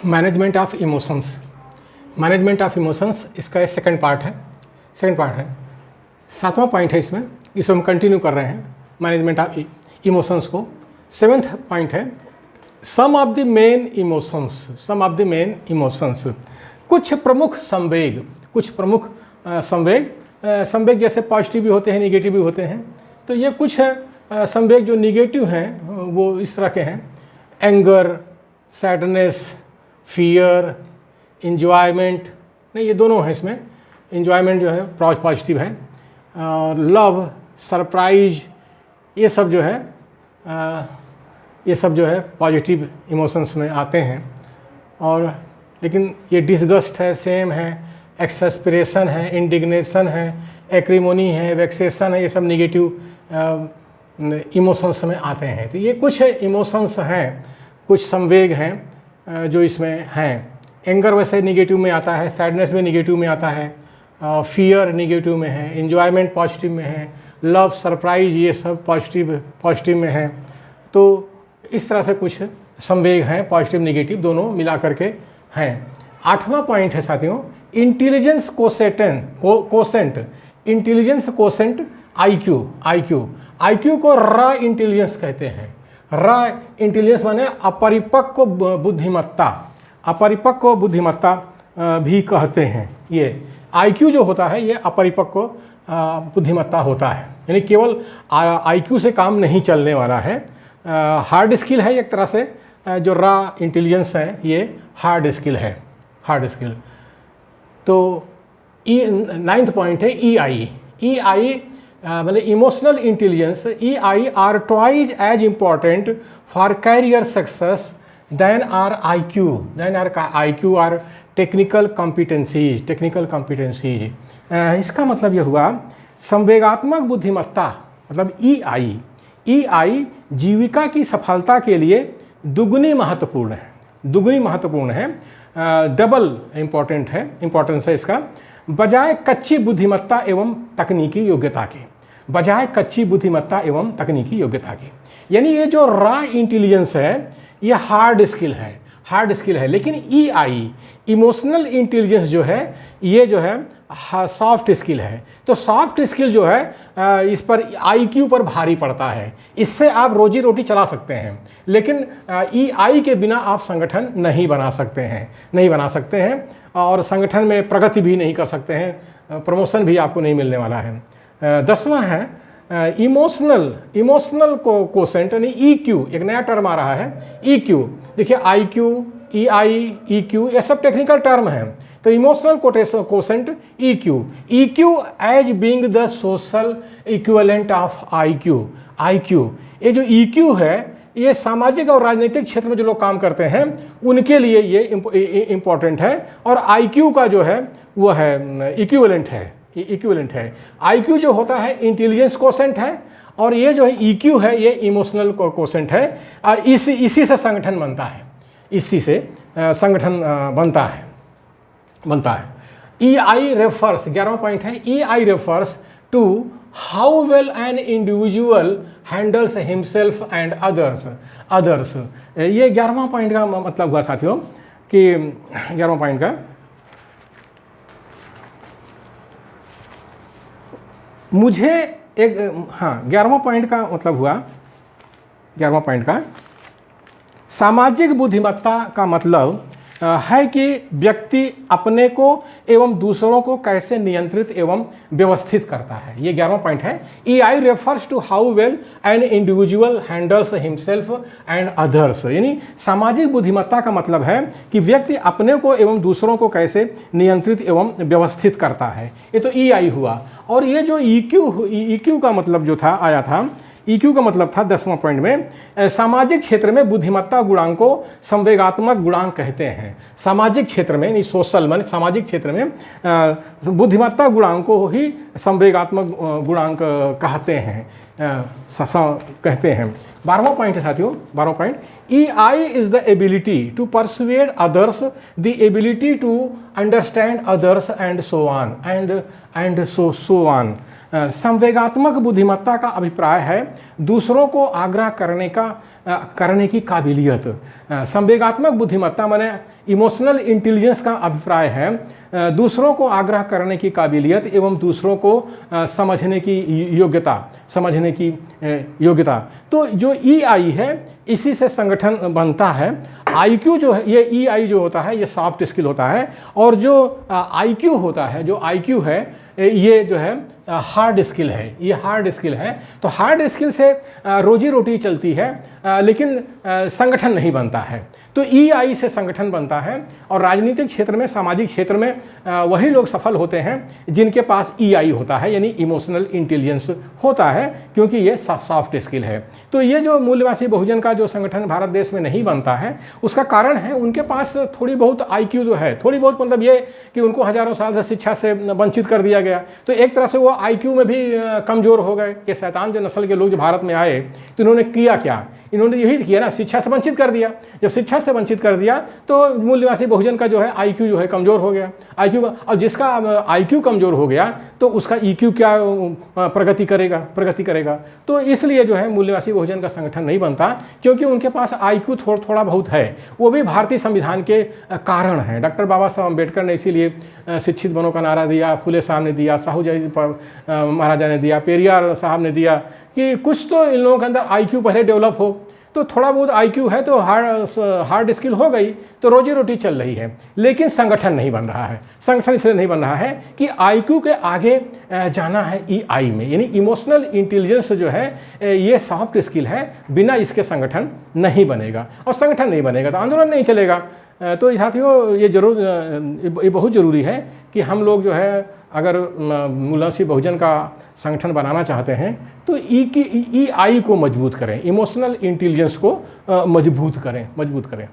Management of emotions. Management of emotions इसका second part है। सातवां पॉइंट है इसमें हम कंटिन्यू कर रहे हैं मैनेजमेंट ऑफ इमोशंस को। सेवेंथ पॉइंट है सम ऑफ द मेन इमोशंस। कुछ प्रमुख संवेग जैसे पॉजिटिव भी होते हैं, निगेटिव भी होते हैं। तो ये कुछ संवेग जो निगेटिव हैं वो इस तरह के हैं: एंगर, सैडनेस, फियर, इंजॉयमेंट। नहीं, ये दोनों हैं इसमें। इंजॉयमेंट जो है पॉजिटिव है, और लव, सरप्राइज, ये सब जो है पॉजिटिव इमोशंस में आते हैं। और लेकिन ये डिसगस्ट है, सेम है, एक्सएस्पिरेशन है, इंडिग्नेशन है, एक्रीमोनी है, वेक्सेशन है, ये सब निगेटिव इमोशंस में आते हैं। तो ये कुछ इमोशंस हैं, कुछ संवेग हैं जो इसमें हैं। एंगर वैसे निगेटिव में आता है, सैडनेस भी निगेटिव में आता है, फियर निगेटिव में है, इंजॉयमेंट पॉजिटिव में है, लव, सरप्राइज, ये सब पॉजिटिव में है। तो इस तरह से कुछ संवेग हैं, पॉजिटिव निगेटिव दोनों मिला करके हैं। आठवां पॉइंट है साथियों intelligence quotient. Intelligence quotient IQ को रॉ इंटेलिजेंस कहते हैं। रॉ इंटेलिजेंस माने अपरिपक्व बुद्धिमत्ता भी कहते हैं। ये आईक्यू जो होता है ये अपरिपक्व बुद्धिमत्ता होता है, यानी केवल आईक्यू से काम नहीं चलने वाला है। हार्ड स्किल है एक तरह से, जो रॉ इंटेलिजेंस है ये हार्ड स्किल। तो नाइन्थ पॉइंट है EI मतलब emotional intelligence. EI are twice as important for career success than are IQ or technical competencies. इसका मतलब यह हुआ संवेगात्मक बुद्धिमत्ता मतलब EI जीविका की सफलता के लिए दुगनी महत्वपूर्ण है, डबल इम्पोर्टेंस है इसका, बजाय कच्ची बुद्धिमत्ता एवं तकनीकी योग्यता की। यानी ये जो रॉ इंटेलिजेंस है ये हार्ड स्किल है, लेकिन EI इमोशनल इंटेलिजेंस जो है ये जो है सॉफ्ट स्किल है। तो सॉफ्ट स्किल जो है इस पर IQ पर भारी पड़ता है। इससे आप रोजी रोटी चला सकते हैं, लेकिन EI के बिना आप संगठन नहीं बना सकते हैं और संगठन में प्रगति भी नहीं कर सकते हैं, प्रमोशन भी आपको नहीं मिलने वाला है। 10वां है इमोशनल कोसेंट यानी EQ। एक नया टर्म आ रहा है EQ। देखिए IQ, EI, EQ ये सब टेक्निकल टर्म हैं। तो emotional quotient EQ as being the social equivalent of IQ। ये जो EQ है ये सामाजिक और राजनीतिक क्षेत्र में जो लोग काम करते हैं उनके लिए ये इम्पोर्टेंट है, और IQ का जो है वो है इक्विवेलेंट है। IQ जो होता है इंटेलिजेंस कोसेंट है, और ये जो है EQ है ये इमोशनल कोसेंट है। इसी से संगठन बनता है, EI रेफर्स, 11वां पॉइंट है EI refers to how well an individual handles himself and others. ये 11वां पॉइंट का मतलब हुआ साथियों कि 11वां पॉइंट का मुझे एक 11वां पॉइंट का मतलब हुआ, 11वां पॉइंट का सामाजिक बुद्धिमत्ता का मतलब है कि व्यक्ति अपने को एवं दूसरों को कैसे नियंत्रित एवं व्यवस्थित करता है। ये 11वां पॉइंट है। EI refers to how well an individual handles himself and others. यानी सामाजिक बुद्धिमत्ता का मतलब है कि व्यक्ति अपने को एवं दूसरों को कैसे नियंत्रित एवं व्यवस्थित करता है। ये तो EI हुआ। और ये जो EQ का मतलब जो था आया था, EQ का मतलब था 10वां पॉइंट में सामाजिक क्षेत्र में बुद्धिमत्ता गुणांक को संवेगात्मक गुणांक कहते हैं। सामाजिक क्षेत्र में यानी सोशल मान सामाजिक क्षेत्र में बुद्धिमत्ता गुणांक को ही संवेगात्मक गुणांक कहते हैं। 12वां पॉइंट है साथियों, 12वां point EI is the ability to persuade others, the ability to understand others and so on. संवेगात्मक बुद्धिमत्ता का अभिप्राय है दूसरों को आग्रह करने की काबिलियत। संवेगात्मक बुद्धिमत्ता माने इमोशनल इंटेलिजेंस का अभिप्राय है दूसरों को आग्रह करने की काबिलियत एवं दूसरों को समझने की योग्यता। तो जो ईआई है इसी से संगठन बनता है। आईक्यू जो है, ये ईआई जो होता है ये सॉफ्ट स्किल होता है, और जो आईक्यू होता है, जो आईक्यू है ये जो है हार्ड स्किल है, ये हार्ड स्किल है। तो हार्ड स्किल से रोजी रोटी चलती है, लेकिन संगठन नहीं बनता है। तो ईआई से संगठन बनता है, और राजनीतिक क्षेत्र में, सामाजिक क्षेत्र में वही लोग सफल होते हैं जिनके पास ईआई होता है, यानी इमोशनल इंटेलिजेंस होता है, क्योंकि ये सॉफ्ट स्किल है। तो ये जो मूल्यवासी बहुजन का जो संगठन भारत देश में नहीं बनता है, उसका कारण है उनके पास थोड़ी बहुत आईक्यू जो है, थोड़ी बहुत मतलब ये कि उनको हजारों साल से शिक्षा से वंचित कर दिया गया, तो एक तरह से वो आईक्यू में भी कमज़ोर हो गए। कि शैतान जो नस्ल के लोग जो भारत में आए, तो इन्होंने किया क्या, इन्होंने यही किया ना, शिक्षा से वंचित कर दिया। जब शिक्षा से वंचित कर दिया तो मूल्यवासी बहुजन का जो है आईक्यू जो है कमज़ोर हो गया। आईक्यू, और जिसका आईक्यू कमज़ोर हो गया तो उसका ईक्यू क्या प्रगति करेगा। तो इसलिए जो है मूल्यवासी बहुजन का संगठन नहीं बनता, क्योंकि उनके पास आईक्यू थोड़ा बहुत है, वो भी भारतीय संविधान के कारण है। डॉक्टर बाबा साहब अम्बेडकर ने इसीलिए शिक्षित बनो का नारा दिया, फुले साहब ने दिया, साहू जी महाराजा ने दिया, पेरियार साहब ने दिया, कि कुछ तो इन लोगों के अंदर आईक्यू पहले डेवलप हो। तो थोड़ा बहुत आईक्यू है तो हार्ड स्किल हो गई, तो रोजी रोटी चल रही है, लेकिन संगठन नहीं बन रहा है। संगठन इसलिए नहीं बन रहा है कि आईक्यू के आगे जाना है ईआई में, यानी इमोशनल इंटेलिजेंस जो है ये सॉफ्ट स्किल है, बिना इसके संगठन नहीं बनेगा, और संगठन नहीं बनेगा तो आंदोलन नहीं चलेगा। तो साथियों ये बहुत ज़रूरी है कि हम लोग जो है अगर मूल्यवासी बहुजन का संगठन बनाना चाहते हैं तो ईआई को मजबूत करें, इमोशनल इंटेलिजेंस को मजबूत करें।